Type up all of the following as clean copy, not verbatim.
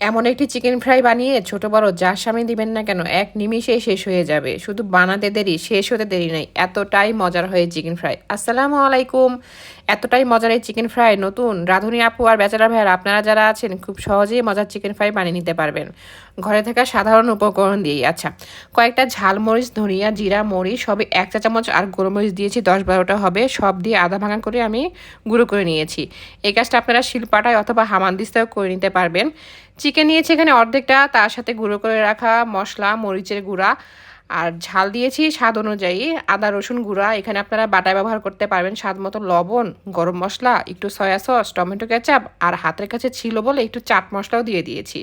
এমন একটি chicken fry বানিয়ে ছোট বড় যার সামনে দিবেন না কেন এক নিমিষেই শেষ হয়ে যাবে। শুধু বানাতে দেরি, শেষ হতে দেরি নাই। এতটাই মজার হয় চিকেন ফ্রাই। আসসালামু আলাইকুম। এতটাই মজার এই চিকেন ফ্রাই নতুন রাঁধুনি আপু আর বেচারা ভাইয়ারা আপনারা যারা আছেন খুব সহজেই মজার চিকেন ফ্রাই বানিয়ে নিতে পারবেন ঘরে থাকা সাধারণ উপকরণ দিয়েই। আচ্ছা, কয়েকটা ঝালমরিচ, ধনিয়া, জিরা, মরিচ সবই 1 চা চামচ আর গোলমরিচ দিয়েছি 10-12টা হবে। সব দিয়ে আধা ভাঙা করে আমি গুঁড়ো করে নিয়েছি। এই কাজটা আপনারা শিলপাটায় অথবা হামানদিস্তায় করে নিতে পারবেন। চিকেন নিয়েছি এখানে অর্ধেকটা, তার সাথে গুঁড়ো করে রাখা মশলা, মরিচের গুঁড়া আর ঝাল দিয়েছি স্বাদ অনুযায়ী, আদা রসুন গুঁড়া এখানে আপনারা বাটায় ব্যবহার করতে পারবেন, স্বাদ মতো লবণ, গরম মশলা, একটু সয়া সস, টমেটো কেচাপ আর হাতের কাছে ছিল বলে একটু চাট মশলাও দিয়ে দিয়েছি।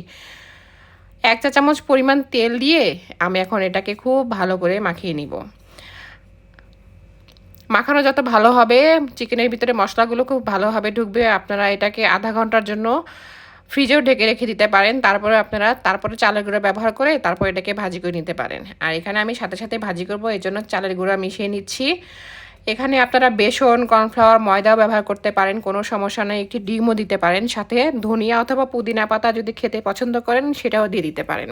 1 চা চামচ পরিমাণ তেল দিয়ে আমি এখন এটাকে খুব ভালো করে মাখিয়ে নিব। মাখানো যত ভালো হবে চিকেনের ভিতরে মশলাগুলো খুব ভালোভাবে ঢুকবে। আপনারা এটাকে আধা ঘন্টার জন্য ফ্রিজেও ঢেকে রেখে দিতে পারেন। তারপরে চালের গুঁড়া ব্যবহার করে তারপর এটাকে ভাজি করে নিতে পারেন। আর এখানে আমি সাথে সাথে ভাজি করব, এই জন্য চালের গুঁড়া মিশিয়ে নিচ্ছি। এখানে আপনারা বেসন, কর্নফ্লাওয়ার, ময়দাও ব্যবহার করতে পারেন, কোনো সমস্যা নেই। একটি ডিমও দিতে পারেন, সাথে ধনিয়া অথবা পুদিনা পাতা যদি খেতে পছন্দ করেন সেটাও দিয়ে দিতে পারেন।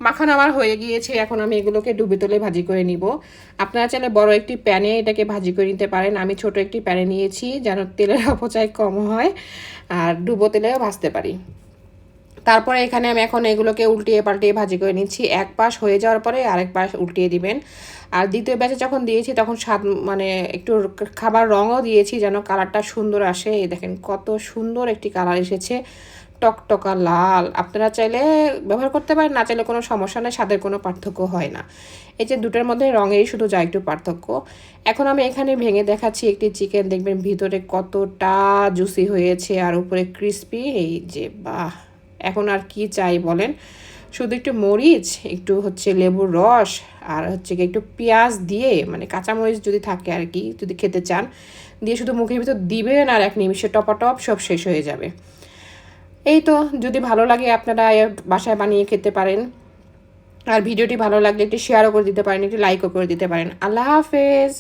মাখানো আমার হয়ে গিয়েছে, এখন আমি এগুলোকে ডুবে তুলে ভাজি করে নিব। আপনারা চাইলে বড় একটি প্যানে এটাকে ভাজি করে নিতে পারেন। আমি ছোট একটি প্যানে নিয়েছি যেন তেলের অপচয় কম হয় আর ডুবো তেলেও ভাজতে পারি। তারপরে এখানে আমি এখন এগুলোকে উল্টিয়ে পাল্টিয়ে ভাজি করে নিচ্ছি। এক পাশ হয়ে যাওয়ার পরে আরেক পাশ উল্টিয়ে দিবেন। আর দ্বিতীয় ব্যাচে যখন দিয়েছি তখন স্বাদ একটু খাবার রঙও দিয়েছি যেন কালারটা সুন্দর আসে। এই দেখেন কত সুন্দর একটি কালার এসেছে, টকটকা লাল। আপনারা চাইলে ব্যবহার করতে পারেন, না চাইলে কোনো সমস্যা নেই, স্বাদের কোনো পার্থক্য হয় না। এই যে দুটোর মধ্যে রঙেরই শুধু যা একটু পার্থক্য। এখন আমি এখানে ভেঙে দেখাচ্ছি একটি চিকেন, দেখবেন ভিতরে কতটা জুসি হয়েছে আর উপরে ক্রিস্পি। এই যে বাহ, এখন আর কি চাই বলেন। শুধু একটু মরিচ, একটু লেবুর রস আর একটু পেঁয়াজ দিয়ে, কাঁচা মরিচ যদি থাকে আর কি, যদি খেতে চান দিয়ে শুধু মুখের ভিতর দিবেন আর 1 নিমিষে টপাটপ সব শেষ হয়ে যাবে। এই তো, যদি ভালো লাগে আপনারা বাসায় বানিয়ে খেতে পারেন। আর ভিডিওটি ভালো লাগলে একটু শেয়ারও করে দিতে পারেন, একটু লাইকও করে দিতে পারেন। আল্লাহ হাফেজ।